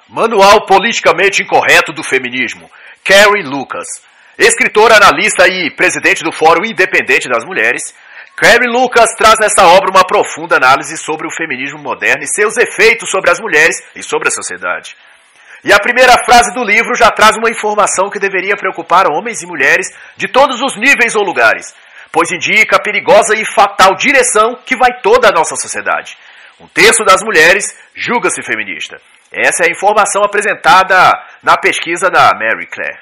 Manual Politicamente Incorreto do Feminismo, Carrie Lucas. Escritora, analista e presidente do Fórum Independente das Mulheres, Carrie Lucas traz nessa obra uma profunda análise sobre o feminismo moderno e seus efeitos sobre as mulheres e sobre a sociedade. E a primeira frase do livro já traz uma informação que deveria preocupar homens e mulheres de todos os níveis ou lugares, pois indica a perigosa e fatal direção que vai toda a nossa sociedade. Um terço das mulheres julga-se feminista. Essa é a informação apresentada na pesquisa da Marie Claire.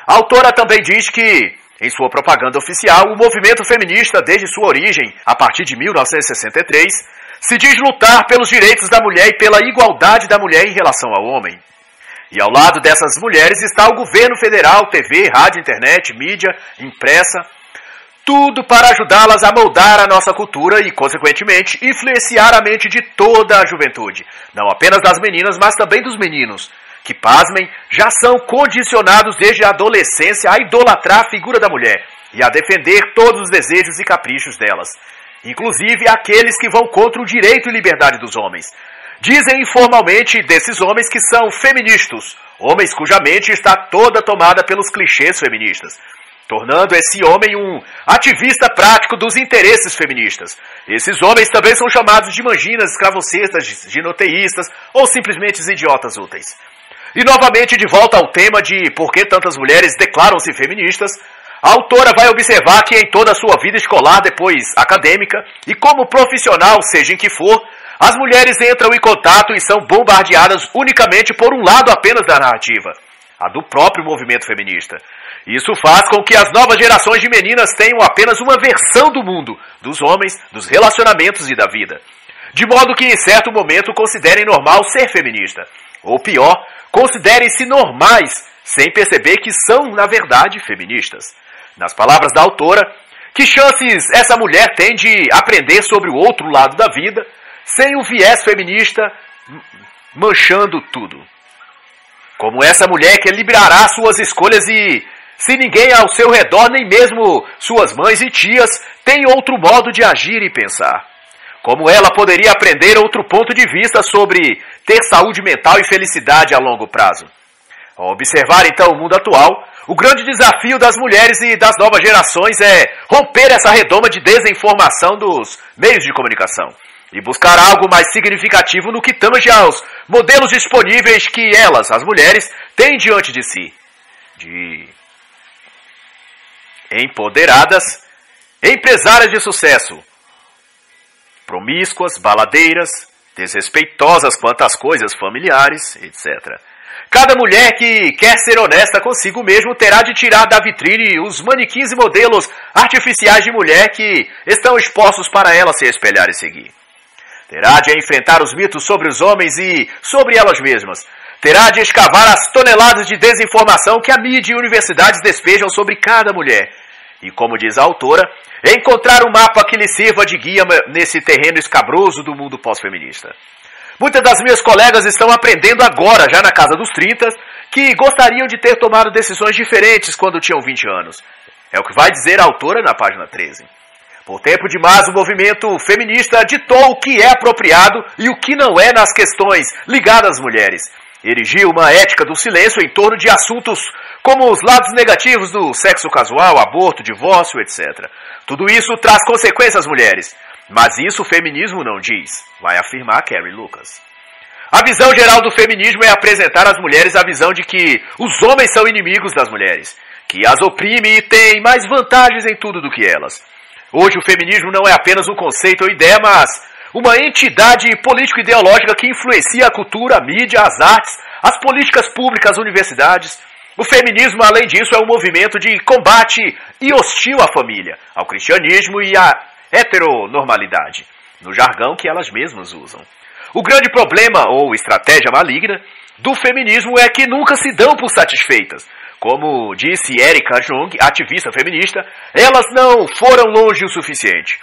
A autora também diz que, em sua propaganda oficial, o movimento feminista, desde sua origem, a partir de 1963, se diz lutar pelos direitos da mulher e pela igualdade da mulher em relação ao homem. E ao lado dessas mulheres está o governo federal, TV, rádio, internet, mídia, impressa, tudo para ajudá-las a moldar a nossa cultura e, consequentemente, influenciar a mente de toda a juventude, não apenas das meninas, mas também dos meninos, que, pasmem, já são condicionados desde a adolescência a idolatrar a figura da mulher e a defender todos os desejos e caprichos delas, inclusive aqueles que vão contra o direito e liberdade dos homens. Dizem informalmente desses homens que são feministas, homens cuja mente está toda tomada pelos clichês feministas, tornando esse homem um ativista prático dos interesses feministas. Esses homens também são chamados de manginas, escravocistas, ginoteístas ou simplesmente idiotas úteis. E novamente, de volta ao tema de por que tantas mulheres declaram-se feministas, a autora vai observar que em toda a sua vida escolar, depois acadêmica, e como profissional, seja em que for, as mulheres entram em contato e são bombardeadas unicamente por um lado apenas da narrativa, a do próprio movimento feminista. Isso faz com que as novas gerações de meninas tenham apenas uma versão do mundo, dos homens, dos relacionamentos e da vida. De modo que, em certo momento, considerem normal ser feminista. Ou pior, considerem-se normais, sem perceber que são, na verdade, feministas. Nas palavras da autora, que chances essa mulher tem de aprender sobre o outro lado da vida, sem o viés feminista manchando tudo? Como essa mulher que liberará suas escolhas e, se ninguém ao seu redor, nem mesmo suas mães e tias, tem outro modo de agir e pensar? Como ela poderia aprender outro ponto de vista sobre ter saúde mental e felicidade a longo prazo? Ao observar então o mundo atual, o grande desafio das mulheres e das novas gerações é romper essa redoma de desinformação dos meios de comunicação e buscar algo mais significativo no que tange aos modelos disponíveis que elas, as mulheres, têm diante de si. De empoderadas, empresárias de sucesso, promíscuas, baladeiras, desrespeitosas quanto às coisas familiares, etc. Cada mulher que quer ser honesta consigo mesmo terá de tirar da vitrine os manequins e modelos artificiais de mulher que estão expostos para ela se espelhar e seguir. Terá de enfrentar os mitos sobre os homens e sobre elas mesmas. Terá de escavar as toneladas de desinformação que a mídia e universidades despejam sobre cada mulher. E, como diz a autora, encontrar um mapa que lhe sirva de guia nesse terreno escabroso do mundo pós-feminista. Muitas das minhas colegas estão aprendendo agora, já na casa dos 30, que gostariam de ter tomado decisões diferentes quando tinham 20 anos. É o que vai dizer a autora na página 13. Por tempo demais, o movimento feminista ditou o que é apropriado e o que não é nas questões ligadas às mulheres. Erigiu uma ética do silêncio em torno de assuntos como os lados negativos do sexo casual, aborto, divórcio, etc. Tudo isso traz consequências às mulheres. Mas isso o feminismo não diz, vai afirmar Carrie Lucas. A visão geral do feminismo é apresentar às mulheres a visão de que os homens são inimigos das mulheres, que as oprime e tem mais vantagens em tudo do que elas. Hoje o feminismo não é apenas um conceito ou ideia, mas uma entidade político-ideológica que influencia a cultura, a mídia, as artes, as políticas públicas, as universidades. O feminismo, além disso, é um movimento de combate e hostil à família, ao cristianismo e à heteronormalidade, no jargão que elas mesmas usam. O grande problema, ou estratégia maligna, do feminismo é que nunca se dão por satisfeitas. Como disse Erika Jong, ativista feminista, elas não foram longe o suficiente.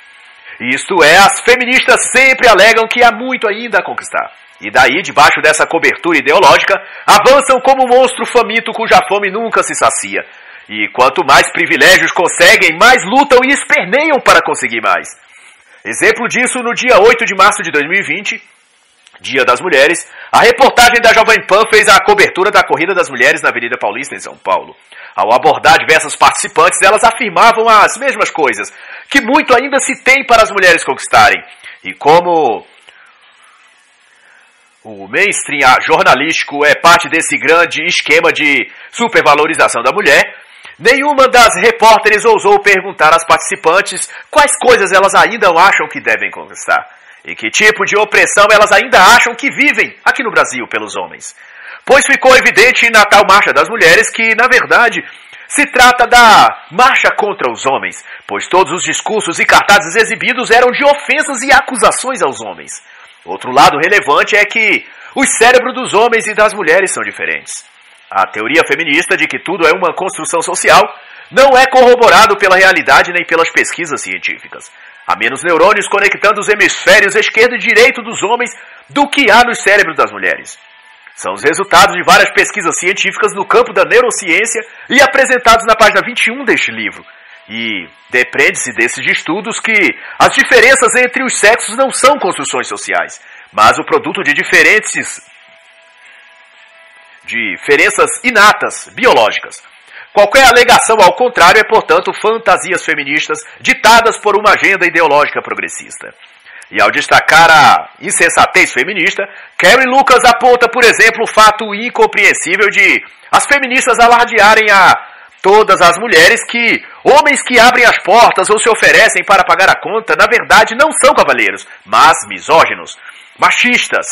Isto é, as feministas sempre alegam que há muito ainda a conquistar. E daí, debaixo dessa cobertura ideológica, avançam como um monstro faminto cuja fome nunca se sacia. E quanto mais privilégios conseguem, mais lutam e esperneiam para conseguir mais. Exemplo disso, no dia 8 de março de 2020, Dia das Mulheres, a reportagem da Jovem Pan fez a cobertura da Corrida das Mulheres na Avenida Paulista, em São Paulo. Ao abordar diversas participantes, elas afirmavam as mesmas coisas, que muito ainda se tem para as mulheres conquistarem. E como o mainstream jornalístico é parte desse grande esquema de supervalorização da mulher, nenhuma das repórteres ousou perguntar às participantes quais coisas elas ainda acham que devem conquistar. E que tipo de opressão elas ainda acham que vivem aqui no Brasil pelos homens. Pois ficou evidente na tal Marcha das Mulheres que, na verdade, se trata da marcha contra os homens, pois todos os discursos e cartazes exibidos eram de ofensas e acusações aos homens. Outro lado relevante é que os cérebros dos homens e das mulheres são diferentes. A teoria feminista de que tudo é uma construção social não é corroborado pela realidade nem pelas pesquisas científicas. Há menos neurônios conectando os hemisférios esquerdo e direito dos homens do que há nos cérebros das mulheres. São os resultados de várias pesquisas científicas no campo da neurociência e apresentados na página 21 deste livro. E depreende-se desses estudos que as diferenças entre os sexos não são construções sociais, mas o produto de diferenças inatas, biológicas. Qualquer alegação ao contrário é, portanto, fantasias feministas ditadas por uma agenda ideológica progressista. E ao destacar a insensatez feminista, Carrie Lucas aponta, por exemplo, o fato incompreensível de as feministas alardearem a todas as mulheres que homens que abrem as portas ou se oferecem para pagar a conta, na verdade, não são cavalheiros, mas misóginos, machistas,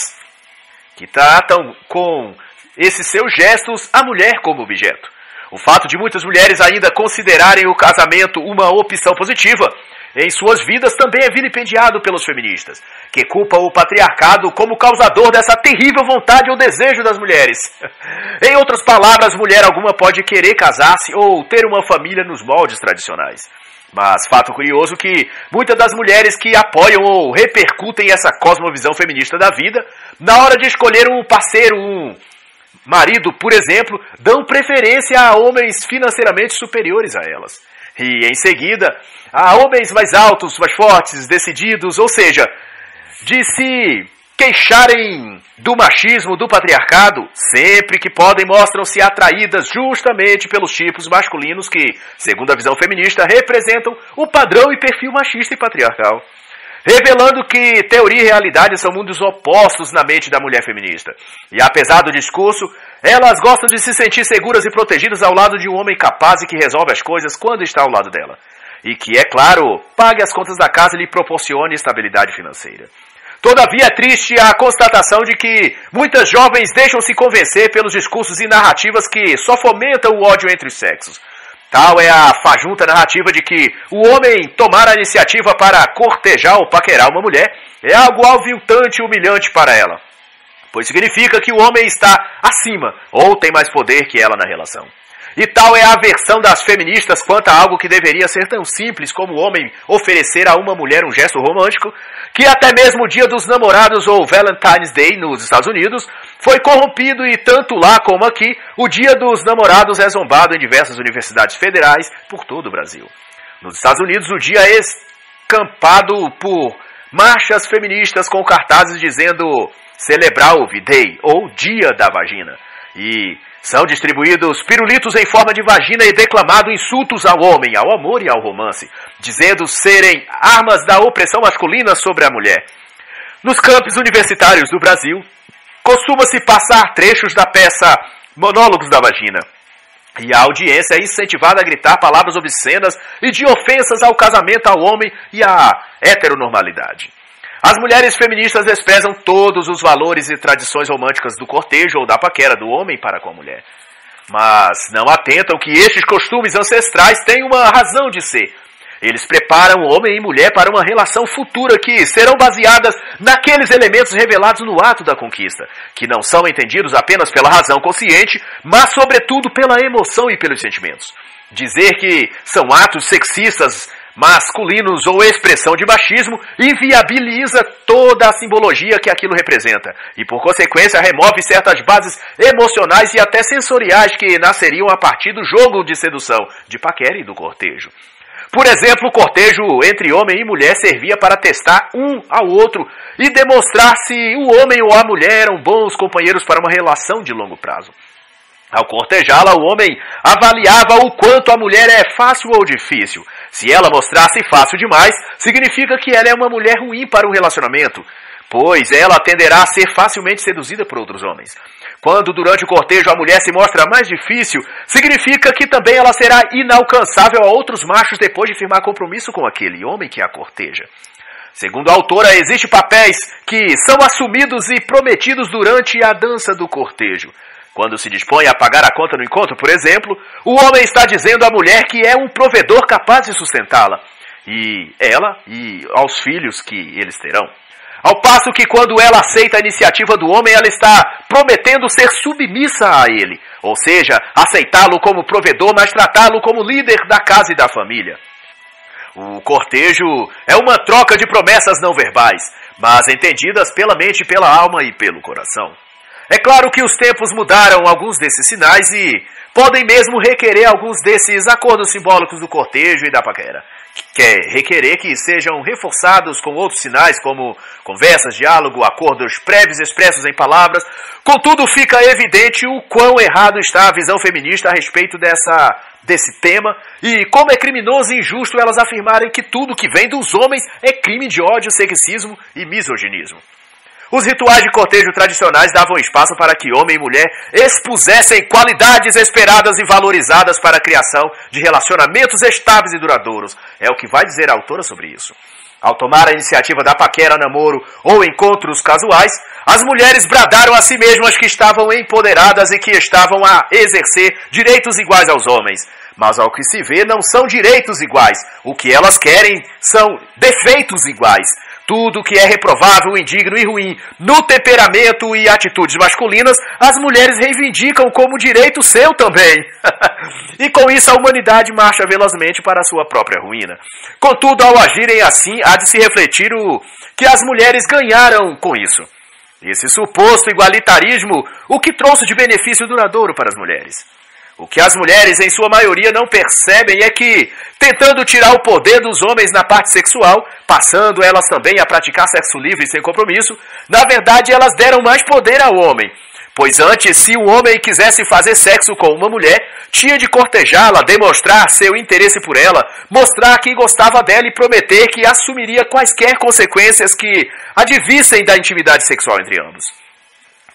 que tratam com esses seus gestos a mulher como objeto. O fato de muitas mulheres ainda considerarem o casamento uma opção positiva em suas vidas também é vilipendiado pelos feministas, que culpam o patriarcado como causador dessa terrível vontade ou desejo das mulheres. Em outras palavras, mulher alguma pode querer casar-se ou ter uma família nos moldes tradicionais. Mas fato curioso que muitas das mulheres que apoiam ou repercutem essa cosmovisão feminista da vida, na hora de escolher um parceiro, marido, por exemplo, dão preferência a homens financeiramente superiores a elas. E, em seguida, a homens mais altos, mais fortes, decididos, ou seja, de se queixarem do machismo, do patriarcado, sempre que podem mostram-se atraídas justamente pelos tipos masculinos que, segundo a visão feminista, representam o padrão e perfil machista e patriarcal. Revelando que teoria e realidade são mundos opostos na mente da mulher feminista. E apesar do discurso, elas gostam de se sentir seguras e protegidas ao lado de um homem capaz e que resolve as coisas quando está ao lado dela. E que, é claro, pague as contas da casa e lhe proporcione estabilidade financeira. Todavia é triste a constatação de que muitas jovens deixam-se convencer pelos discursos e narrativas que só fomentam o ódio entre os sexos. Tal é a fajunta narrativa de que o homem tomar a iniciativa para cortejar ou paquerar uma mulher é algo aviltante e humilhante para ela, pois significa que o homem está acima ou tem mais poder que ela na relação. E tal é a aversão das feministas quanto a algo que deveria ser tão simples como o homem oferecer a uma mulher um gesto romântico, que até mesmo o Dia dos Namorados ou Valentine's Day nos Estados Unidos foi corrompido e tanto lá como aqui, o Dia dos Namorados é zombado em diversas universidades federais por todo o Brasil. Nos Estados Unidos, o dia é escampado por marchas feministas com cartazes dizendo celebrar o V-Day ou Dia da Vagina. E são distribuídos pirulitos em forma de vagina e declamado insultos ao homem, ao amor e ao romance, dizendo serem armas da opressão masculina sobre a mulher. Nos campos universitários do Brasil, costuma-se passar trechos da peça Monólogos da Vagina, e a audiência é incentivada a gritar palavras obscenas e de ofensas ao casamento, ao homem e à heteronormalidade. As mulheres feministas desprezam todos os valores e tradições românticas do cortejo ou da paquera do homem para com a mulher. Mas não atentam que estes costumes ancestrais têm uma razão de ser. Eles preparam homem e mulher para uma relação futura que serão baseadas naqueles elementos revelados no ato da conquista, que não são entendidos apenas pela razão consciente, mas sobretudo pela emoção e pelos sentimentos. Dizer que são atos sexistas, masculinos ou expressão de machismo inviabiliza toda a simbologia que aquilo representa e, por consequência, remove certas bases emocionais e até sensoriais que nasceriam a partir do jogo de sedução, de paquera e do cortejo. Por exemplo, o cortejo entre homem e mulher servia para testar um ao outro e demonstrar se o homem ou a mulher eram bons companheiros para uma relação de longo prazo. Ao cortejá-la, o homem avaliava o quanto a mulher é fácil ou difícil. Se ela mostrasse fácil demais, significa que ela é uma mulher ruim para um relacionamento, pois ela tenderá a ser facilmente seduzida por outros homens. Quando durante o cortejo a mulher se mostra mais difícil, significa que também ela será inalcançável a outros machos depois de firmar compromisso com aquele homem que a corteja. Segundo a autora, existem papéis que são assumidos e prometidos durante a dança do cortejo. Quando se dispõe a pagar a conta no encontro, por exemplo, o homem está dizendo à mulher que é um provedor capaz de sustentá-la, e ela e aos filhos que eles terão. Ao passo que quando ela aceita a iniciativa do homem, ela está prometendo ser submissa a ele, ou seja, aceitá-lo como provedor, mas tratá-lo como líder da casa e da família. O cortejo é uma troca de promessas não verbais, mas entendidas pela mente, pela alma e pelo coração. É claro que os tempos mudaram alguns desses sinais e podem mesmo requerer alguns desses acordos simbólicos do cortejo e da paquera. Quer requerer que sejam reforçados com outros sinais como conversas, diálogo, acordos prévios expressos em palavras. Contudo, fica evidente o quão errado está a visão feminista a respeito desse tema e como é criminoso e injusto elas afirmarem que tudo que vem dos homens é crime de ódio, sexismo e misoginismo. Os rituais de cortejo tradicionais davam espaço para que homem e mulher expusessem qualidades esperadas e valorizadas para a criação de relacionamentos estáveis e duradouros. É o que vai dizer a autora sobre isso. Ao tomar a iniciativa da paquera, namoro ou encontros casuais, as mulheres bradaram a si mesmas que estavam empoderadas e que estavam a exercer direitos iguais aos homens. Mas ao que se vê, não são direitos iguais. O que elas querem são defeitos iguais. Tudo que é reprovável, indigno e ruim no temperamento e atitudes masculinas, as mulheres reivindicam como direito seu também. E com isso a humanidade marcha velozmente para a sua própria ruína. Contudo, ao agirem assim, há de se refletir o que as mulheres ganharam com isso. Esse suposto igualitarismo, o que trouxe de benefício duradouro para as mulheres. O que as mulheres, em sua maioria, não percebem é que, tentando tirar o poder dos homens na parte sexual, passando elas também a praticar sexo livre e sem compromisso, na verdade elas deram mais poder ao homem. Pois antes, se um homem quisesse fazer sexo com uma mulher, tinha de cortejá-la, demonstrar seu interesse por ela, mostrar que gostava dela e prometer que assumiria quaisquer consequências que advissem da intimidade sexual entre ambos.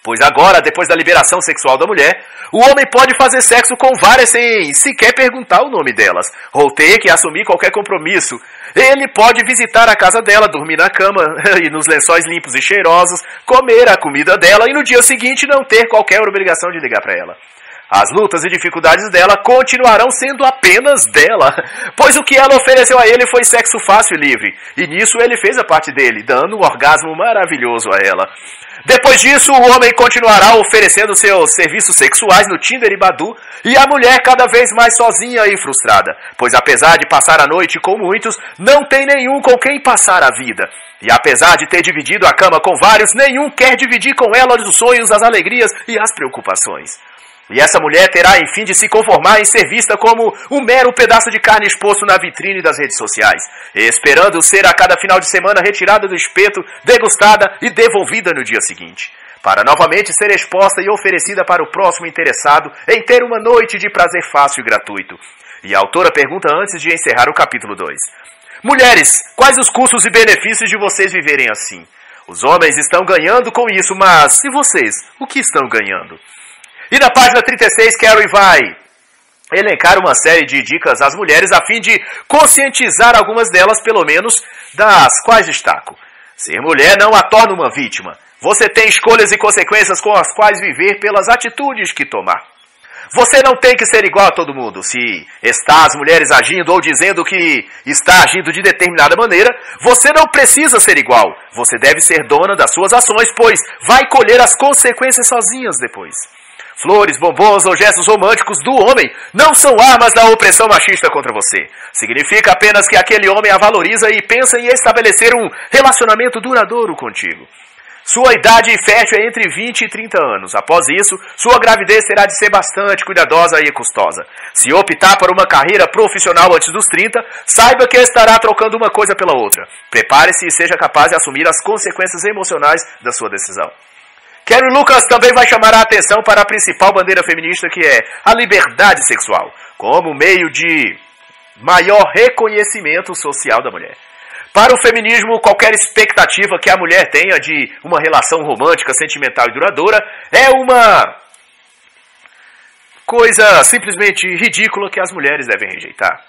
Pois agora, depois da liberação sexual da mulher, o homem pode fazer sexo com várias sem sequer perguntar o nome delas, ou ter que assumir qualquer compromisso. Ele pode visitar a casa dela, dormir na cama e nos lençóis limpos e cheirosos, comer a comida dela e no dia seguinte não ter qualquer obrigação de ligar para ela. As lutas e dificuldades dela continuarão sendo apenas dela, pois o que ela ofereceu a ele foi sexo fácil e livre, e nisso ele fez a parte dele, dando um orgasmo maravilhoso a ela. Depois disso, o homem continuará oferecendo seus serviços sexuais no Tinder e Badoo, e a mulher cada vez mais sozinha e frustrada, pois apesar de passar a noite com muitos, não tem nenhum com quem passar a vida. E apesar de ter dividido a cama com vários, nenhum quer dividir com ela os sonhos, as alegrias e as preocupações. E essa mulher terá, enfim, de se conformar em ser vista como um mero pedaço de carne exposto na vitrine das redes sociais, esperando ser a cada final de semana retirada do espeto, degustada e devolvida no dia seguinte, para novamente ser exposta e oferecida para o próximo interessado em ter uma noite de prazer fácil e gratuito. E a autora pergunta antes de encerrar o capítulo 2. Mulheres, quais os custos e benefícios de vocês viverem assim? Os homens estão ganhando com isso, mas e vocês? O que estão ganhando? E na página 36, Carey vai elencar uma série de dicas às mulheres a fim de conscientizar algumas delas, pelo menos, das quais destaco. Ser mulher não a torna uma vítima. Você tem escolhas e consequências com as quais viver pelas atitudes que tomar. Você não tem que ser igual a todo mundo. Se está as mulheres agindo ou dizendo que está agindo de determinada maneira, você não precisa ser igual. Você deve ser dona das suas ações, pois vai colher as consequências sozinhas depois. Flores, bombons ou gestos românticos do homem não são armas da opressão machista contra você. Significa apenas que aquele homem a valoriza e pensa em estabelecer um relacionamento duradouro contigo. Sua idade fértil é entre 20 e 30 anos. Após isso, sua gravidez terá de ser bastante cuidadosa e custosa. Se optar por uma carreira profissional antes dos 30, saiba que estará trocando uma coisa pela outra. Prepare-se e seja capaz de assumir as consequências emocionais da sua decisão. Carrie Lucas também vai chamar a atenção para a principal bandeira feminista, que é a liberdade sexual, como meio de maior reconhecimento social da mulher. Para o feminismo, qualquer expectativa que a mulher tenha de uma relação romântica, sentimental e duradoura é uma coisa simplesmente ridícula que as mulheres devem rejeitar.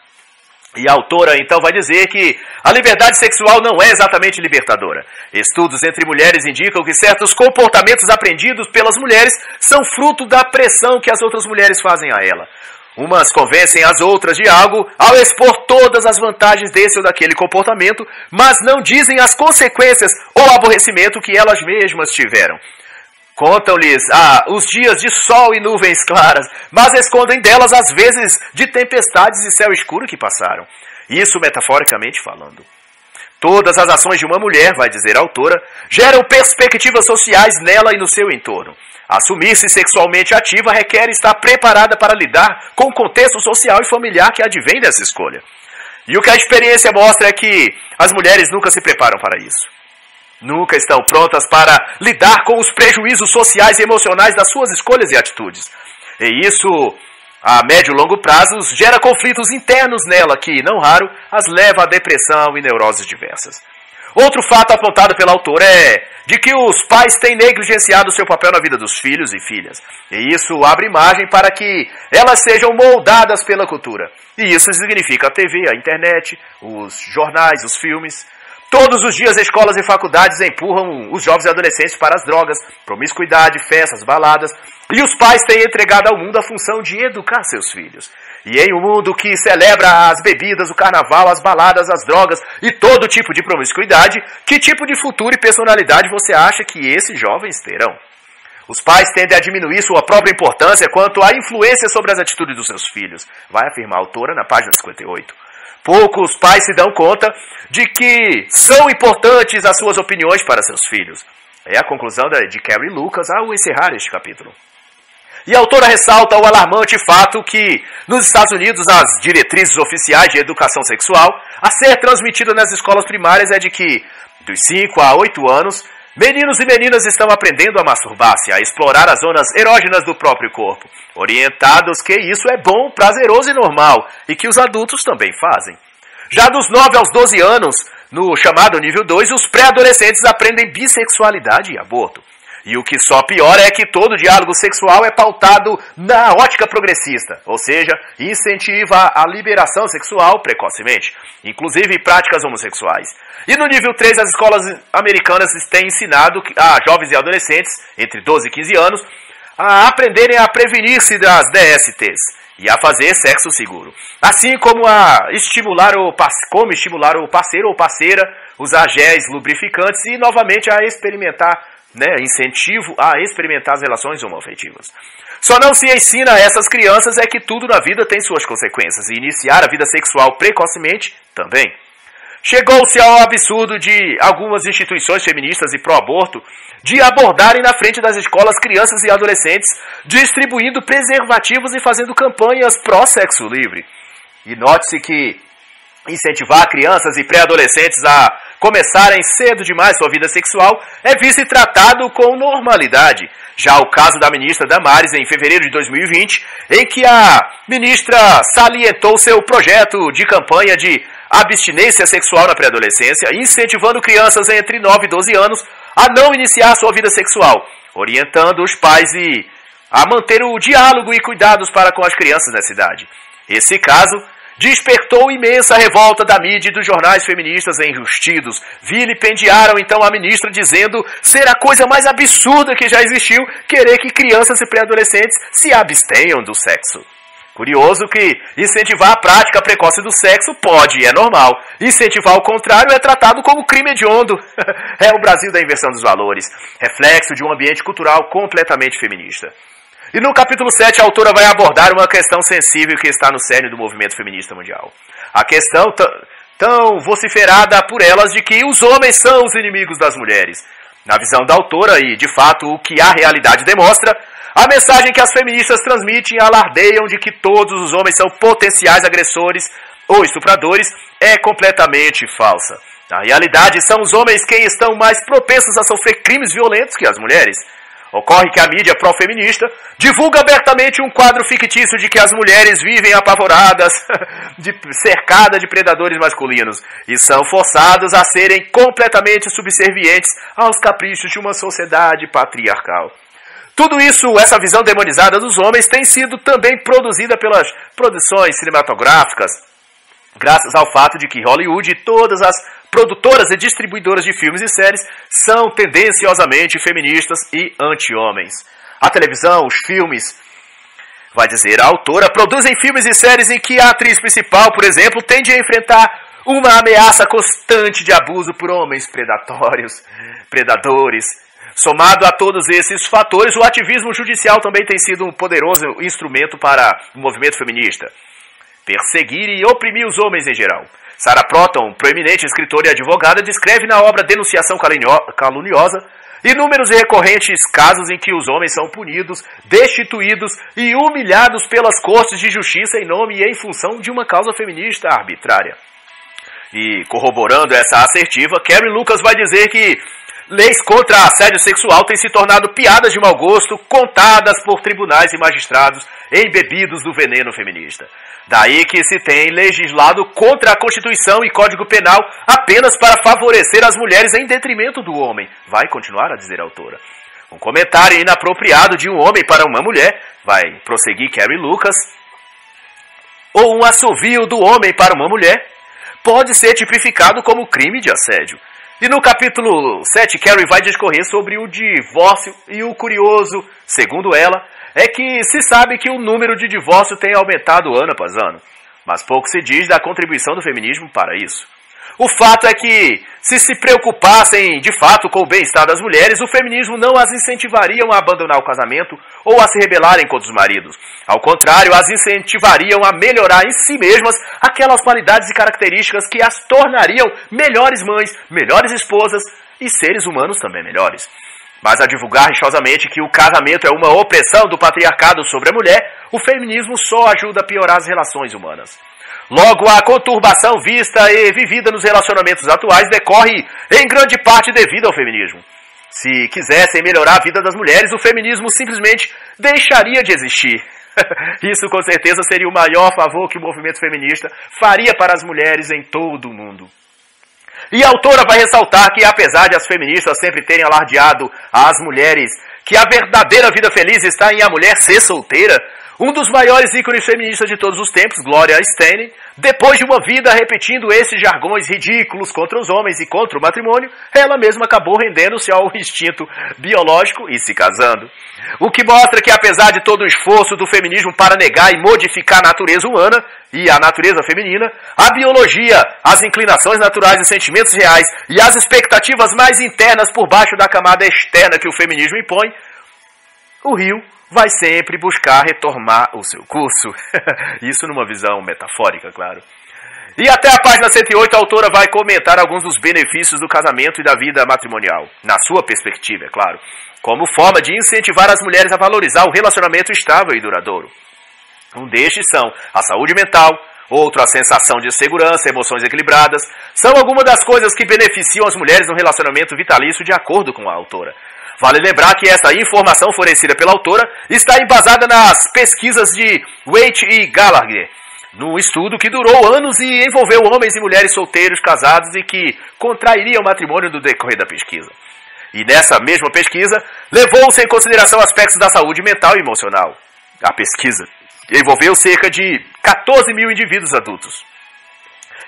E a autora então vai dizer que a liberdade sexual não é exatamente libertadora. Estudos entre mulheres indicam que certos comportamentos aprendidos pelas mulheres são fruto da pressão que as outras mulheres fazem a ela. Umas convencem as outras de algo ao expor todas as vantagens desse ou daquele comportamento, mas não dizem as consequências ou aborrecimento que elas mesmas tiveram. Contam-lhes os dias de sol e nuvens claras, mas escondem delas as vezes de tempestades e céu escuro que passaram. Isso metaforicamente falando. Todas as ações de uma mulher, vai dizer a autora, geram perspectivas sociais nela e no seu entorno. Assumir-se sexualmente ativa requer estar preparada para lidar com o contexto social e familiar que advém dessa escolha. E o que a experiência mostra é que as mulheres nunca se preparam para isso. Nunca estão prontas para lidar com os prejuízos sociais e emocionais das suas escolhas e atitudes. E isso, a médio e longo prazo, gera conflitos internos nela que, não raro, as leva à depressão e neuroses diversas. Outro fato apontado pela autora é de que os pais têm negligenciado seu papel na vida dos filhos e filhas. E isso abre margem para que elas sejam moldadas pela cultura. E isso significa a TV, a internet, os jornais, os filmes. Todos os dias, escolas e faculdades empurram os jovens e adolescentes para as drogas, promiscuidade, festas, baladas, e os pais têm entregado ao mundo a função de educar seus filhos. E em um mundo que celebra as bebidas, o carnaval, as baladas, as drogas e todo tipo de promiscuidade, que tipo de futuro e personalidade você acha que esses jovens terão? Os pais tendem a diminuir sua própria importância quanto à influência sobre as atitudes dos seus filhos, vai afirmar a autora na página 58. Poucos pais se dão conta de que são importantes as suas opiniões para seus filhos. É a conclusão de Carrie Lucas ao encerrar este capítulo. E a autora ressalta o alarmante fato que, nos Estados Unidos, as diretrizes oficiais de educação sexual a ser transmitida nas escolas primárias é de que, dos 5 a 8 anos, meninos e meninas estão aprendendo a masturbar-se, a explorar as zonas erógenas do próprio corpo, orientados que isso é bom, prazeroso e normal, e que os adultos também fazem. Já dos 9 aos 12 anos, no chamado nível 2, os pré-adolescentes aprendem bissexualidade e aborto. E o que só piora é que todo diálogo sexual é pautado na ótica progressista, ou seja, incentiva a liberação sexual precocemente, inclusive práticas homossexuais. E no nível 3, as escolas americanas têm ensinado a jovens e adolescentes, entre 12 e 15 anos, a aprenderem a prevenir-se das DSTs e a fazer sexo seguro. Assim como estimular o parceiro ou parceira, usar géis lubrificantes e novamente a experimentar, incentivo a experimentar as relações homoafetivas. Só não se ensina a essas crianças é que tudo na vida tem suas consequências e iniciar a vida sexual precocemente também. Chegou-se ao absurdo de algumas instituições feministas e pró-aborto de abordarem na frente das escolas crianças e adolescentes, distribuindo preservativos e fazendo campanhas pró-sexo livre. E note-se que incentivar crianças e pré-adolescentes a começarem cedo demais sua vida sexual é visto e tratado com normalidade. Já o caso da ministra Damares, em fevereiro de 2020, em que a ministra salientou seu projeto de campanha de abstinência sexual na pré-adolescência, incentivando crianças entre 9 e 12 anos a não iniciar sua vida sexual, orientando os pais a manter o diálogo e cuidados para com as crianças nessa idade. Esse caso despertou imensa revolta da mídia e dos jornais feministas enrustidos. Vilipendiaram então a ministra, dizendo ser a coisa mais absurda que já existiu querer que crianças e pré-adolescentes se abstenham do sexo. Curioso que incentivar a prática precoce do sexo pode e é normal. Incentivar o contrário é tratado como crime hediondo. É o Brasil da inversão dos valores, reflexo de um ambiente cultural completamente feminista. E no capítulo 7, a autora vai abordar uma questão sensível que está no cerne do movimento feminista mundial. A questão tão vociferada por elas de que os homens são os inimigos das mulheres. Na visão da autora, e de fato o que a realidade demonstra, a mensagem que as feministas transmitem e alardeiam de que todos os homens são potenciais agressores ou estupradores é completamente falsa. Na realidade, são os homens quem estão mais propensos a sofrer crimes violentos que as mulheres. Ocorre que a mídia pró-feminista divulga abertamente um quadro fictício de que as mulheres vivem apavoradas, cercadas de predadores masculinos, e são forçadas a serem completamente subservientes aos caprichos de uma sociedade patriarcal. Tudo isso, essa visão demonizada dos homens, tem sido também produzida pelas produções cinematográficas, graças ao fato de que Hollywood e todas as produtoras e distribuidoras de filmes e séries são tendenciosamente feministas e anti-homens. A televisão, os filmes, vai dizer a autora, produzem filmes e séries em que a atriz principal, por exemplo, tende a enfrentar uma ameaça constante de abuso por homens predadores. Somado a todos esses fatores, o ativismo judicial também tem sido um poderoso instrumento para o movimento feminista. Perseguir e oprimir os homens em geral. Sarah Proton, proeminente escritora e advogada, descreve na obra Denunciação Caluniosa inúmeros e recorrentes casos em que os homens são punidos, destituídos e humilhados pelas cortes de justiça em nome e em função de uma causa feminista arbitrária. E, corroborando essa assertiva, Carrie Lucas vai dizer que leis contra assédio sexual têm se tornado piadas de mau gosto contadas por tribunais e magistrados embebidos do veneno feminista. Daí que se tem legislado contra a Constituição e Código Penal apenas para favorecer as mulheres em detrimento do homem. Vai continuar a dizer a autora. Um comentário inapropriado de um homem para uma mulher, vai prosseguir Carrie Lucas, ou um assovio do homem para uma mulher, pode ser tipificado como crime de assédio. E no capítulo 7, Carrie vai discorrer sobre o divórcio, e o curioso, segundo ela, é que se sabe que o número de divórcios tem aumentado ano após ano, mas pouco se diz da contribuição do feminismo para isso. O fato é que, se preocupassem de fato com o bem-estar das mulheres, o feminismo não as incentivariam a abandonar o casamento ou a se rebelarem contra os maridos. Ao contrário, as incentivariam a melhorar em si mesmas aquelas qualidades e características que as tornariam melhores mães, melhores esposas e seres humanos também melhores. Mas a divulgar rixosamente que o casamento é uma opressão do patriarcado sobre a mulher, o feminismo só ajuda a piorar as relações humanas. Logo, a conturbação vista e vivida nos relacionamentos atuais decorre em grande parte devido ao feminismo. Se quisessem melhorar a vida das mulheres, o feminismo simplesmente deixaria de existir. Isso com certeza seria o maior favor que o movimento feminista faria para as mulheres em todo o mundo. E a autora vai ressaltar que, apesar de as feministas sempre terem alardeado às mulheres que a verdadeira vida feliz está em a mulher ser solteira, um dos maiores ícones feministas de todos os tempos, Gloria Steinem, depois de uma vida repetindo esses jargões ridículos contra os homens e contra o matrimônio, ela mesma acabou rendendo-se ao instinto biológico e se casando. O que mostra que, apesar de todo o esforço do feminismo para negar e modificar a natureza humana e a natureza feminina, a biologia, as inclinações naturais e sentimentos reais e as expectativas mais internas por baixo da camada externa que o feminismo impõe, o rio vai sempre buscar retomar o seu curso. Isso numa visão metafórica, claro. E até a página 108, a autora vai comentar alguns dos benefícios do casamento e da vida matrimonial, na sua perspectiva, é claro, como forma de incentivar as mulheres a valorizar o relacionamento estável e duradouro. Um destes são a saúde mental, outro a sensação de segurança, emoções equilibradas, são algumas das coisas que beneficiam as mulheres no relacionamento vitalício de acordo com a autora. Vale lembrar que essa informação fornecida pela autora está embasada nas pesquisas de Waite e Gallagher, num estudo que durou anos e envolveu homens e mulheres solteiros casados e que contrairiam matrimônio no decorrer da pesquisa. E nessa mesma pesquisa, levou-se em consideração aspectos da saúde mental e emocional. A pesquisa envolveu cerca de 14 mil indivíduos adultos.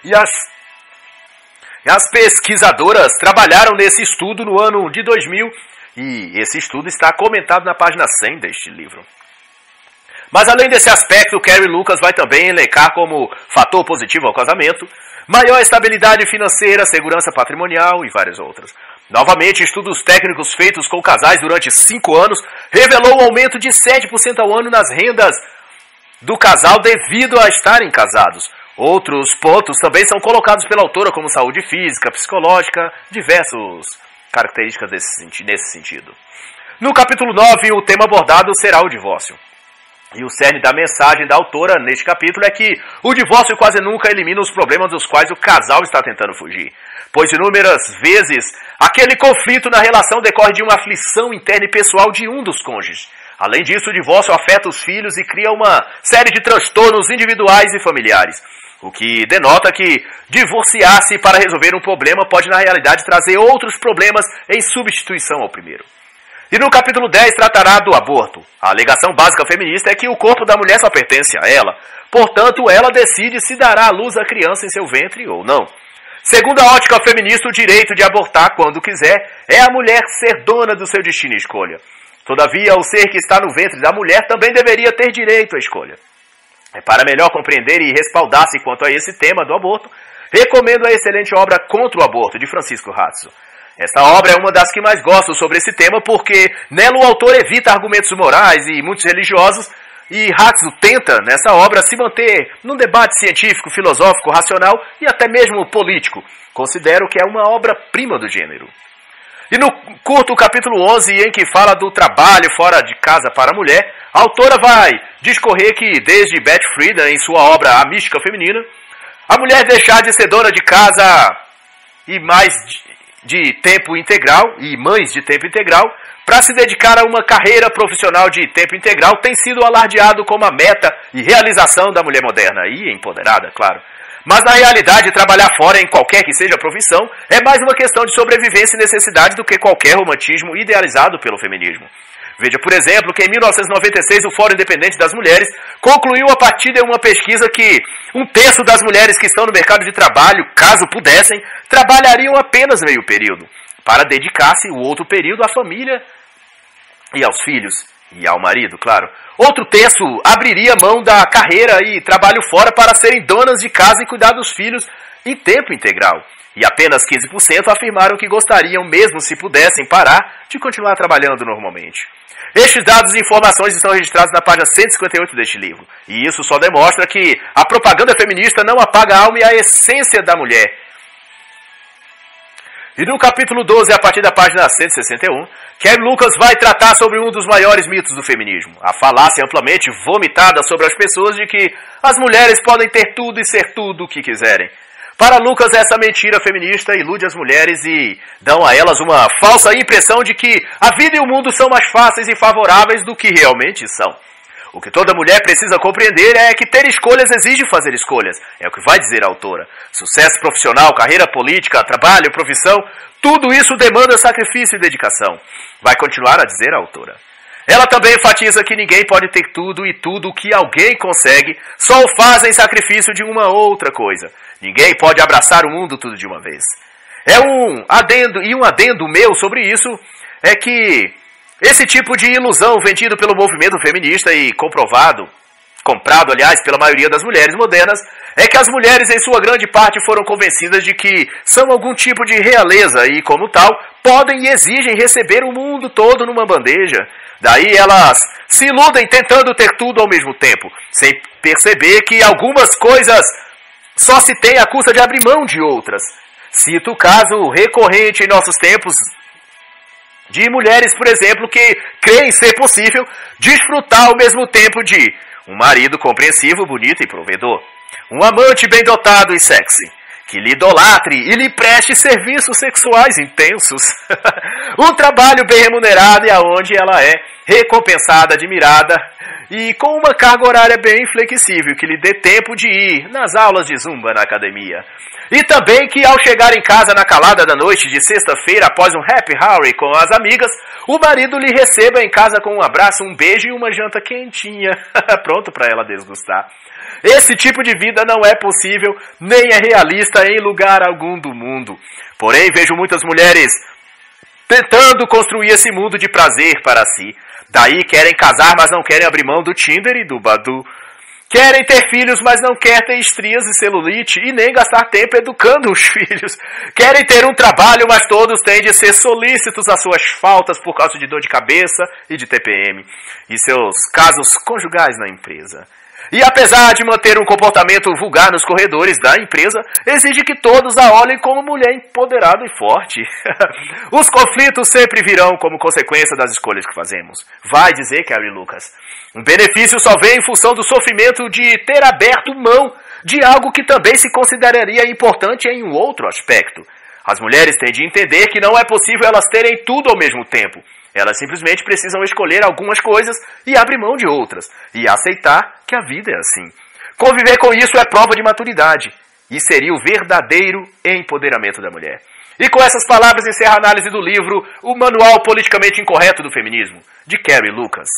E as pesquisadoras trabalharam nesse estudo no ano de 2000, e esse estudo está comentado na página 100 deste livro. Mas além desse aspecto, Carrie Lucas vai também elencar como fator positivo ao casamento maior estabilidade financeira, segurança patrimonial e várias outras. Novamente, estudos técnicos feitos com casais durante 5 anos revelou um aumento de 7% ao ano nas rendas do casal devido a estarem casados. Outros pontos também são colocados pela autora como saúde física, psicológica, diversos características nesse sentido. No capítulo 9, o tema abordado será o divórcio. E o cerne da mensagem da autora neste capítulo é que o divórcio quase nunca elimina os problemas dos quais o casal está tentando fugir, pois inúmeras vezes aquele conflito na relação decorre de uma aflição interna e pessoal de um dos cônjuges. Além disso, o divórcio afeta os filhos e cria uma série de transtornos individuais e familiares, o que denota que divorciar-se para resolver um problema pode na realidade trazer outros problemas em substituição ao primeiro. E no capítulo 10 tratará do aborto. A alegação básica feminista é que o corpo da mulher só pertence a ela, portanto ela decide se dará à luz a criança em seu ventre ou não. Segundo a ótica feminista, o direito de abortar quando quiser é a mulher ser dona do seu destino e escolha. Todavia, o ser que está no ventre da mulher também deveria ter direito à escolha. Para melhor compreender e respaldar-se quanto a esse tema do aborto, recomendo a excelente obra Contra o Aborto, de Francisco Ratzo. Esta obra é uma das que mais gosto sobre esse tema porque nela o autor evita argumentos morais e muitos religiosos e Ratzo tenta, nessa obra, se manter num debate científico, filosófico, racional e até mesmo político. Considero que é uma obra-prima do gênero. E no curto capítulo 11, em que fala do trabalho fora de casa para a mulher, a autora vai discorrer que desde Beth Friedan, em sua obra A Mística Feminina, a mulher deixar de ser dona de casa e mais de tempo integral, e mães de tempo integral, para se dedicar a uma carreira profissional de tempo integral, tem sido alardeado como a meta e realização da mulher moderna, e empoderada, claro. Mas na realidade, trabalhar fora em qualquer que seja a profissão é mais uma questão de sobrevivência e necessidade do que qualquer romantismo idealizado pelo feminismo. Veja, por exemplo, que em 1996 o Fórum Independente das Mulheres concluiu a partir de uma pesquisa que 1/3 das mulheres que estão no mercado de trabalho, caso pudessem, trabalhariam apenas meio período, para dedicar-se o outro período à família e aos filhos, e ao marido, claro. Outro terço abriria mão da carreira e trabalho fora para serem donas de casa e cuidar dos filhos em tempo integral. E apenas 15% afirmaram que gostariam, mesmo se pudessem parar, de continuar trabalhando normalmente. Estes dados e informações estão registrados na página 158 deste livro. E isso só demonstra que a propaganda feminista não apaga a alma e a essência da mulher. E no capítulo 12, a partir da página 161, Carey Lucas vai tratar sobre um dos maiores mitos do feminismo. A falácia amplamente vomitada sobre as pessoas de que as mulheres podem ter tudo e ser tudo o que quiserem. Para Lucas, essa mentira feminista ilude as mulheres e dão a elas uma falsa impressão de que a vida e o mundo são mais fáceis e favoráveis do que realmente são. O que toda mulher precisa compreender é que ter escolhas exige fazer escolhas. É o que vai dizer a autora. Sucesso profissional, carreira política, trabalho, profissão, tudo isso demanda sacrifício e dedicação. Vai continuar a dizer a autora. Ela também enfatiza que ninguém pode ter tudo e tudo o que alguém consegue só o faz em sacrifício de uma outra coisa. Ninguém pode abraçar o mundo tudo de uma vez. Um adendo meu sobre isso é que esse tipo de ilusão vendido pelo movimento feminista e comprado, aliás, pela maioria das mulheres modernas, é que as mulheres, em sua grande parte, foram convencidas de que são algum tipo de realeza e, como tal, podem e exigem receber o mundo todo numa bandeja. Daí elas se iludem tentando ter tudo ao mesmo tempo, sem perceber que algumas coisas só se tem à custa de abrir mão de outras. Cito o caso recorrente em nossos tempos de mulheres, por exemplo, que creem ser possível desfrutar ao mesmo tempo de um marido compreensivo, bonito e provedor, um amante bem dotado e sexy, que lhe idolatre e lhe preste serviços sexuais intensos, um trabalho bem remunerado e aonde ela é recompensada, admirada e com uma carga horária bem flexível, que lhe dê tempo de ir nas aulas de zumba na academia. E também que ao chegar em casa na calada da noite de sexta-feira após um happy hour com as amigas, o marido lhe receba em casa com um abraço, um beijo e uma janta quentinha, pronto para ela desgustar. Esse tipo de vida não é possível, nem é realista em lugar algum do mundo. Porém, vejo muitas mulheres tentando construir esse mundo de prazer para si. Daí querem casar, mas não querem abrir mão do Tinder e do Badoo. Querem ter filhos, mas não querem ter estrias e celulite e nem gastar tempo educando os filhos. Querem ter um trabalho, mas todos têm de ser solícitos às suas faltas por causa de dor de cabeça e de TPM e seus casos conjugais na empresa. E apesar de manter um comportamento vulgar nos corredores da empresa, exige que todos a olhem como mulher empoderada e forte. Os conflitos sempre virão como consequência das escolhas que fazemos, vai dizer Carrie Lucas. Um benefício só vem em função do sofrimento de ter aberto mão de algo que também se consideraria importante em um outro aspecto. As mulheres têm de entender que não é possível elas terem tudo ao mesmo tempo. Elas simplesmente precisam escolher algumas coisas e abrir mão de outras. E aceitar que a vida é assim. Conviver com isso é prova de maturidade. E seria o verdadeiro empoderamento da mulher. E com essas palavras encerra a análise do livro O Manual Politicamente Incorreto do Feminismo, de Carrie Lucas.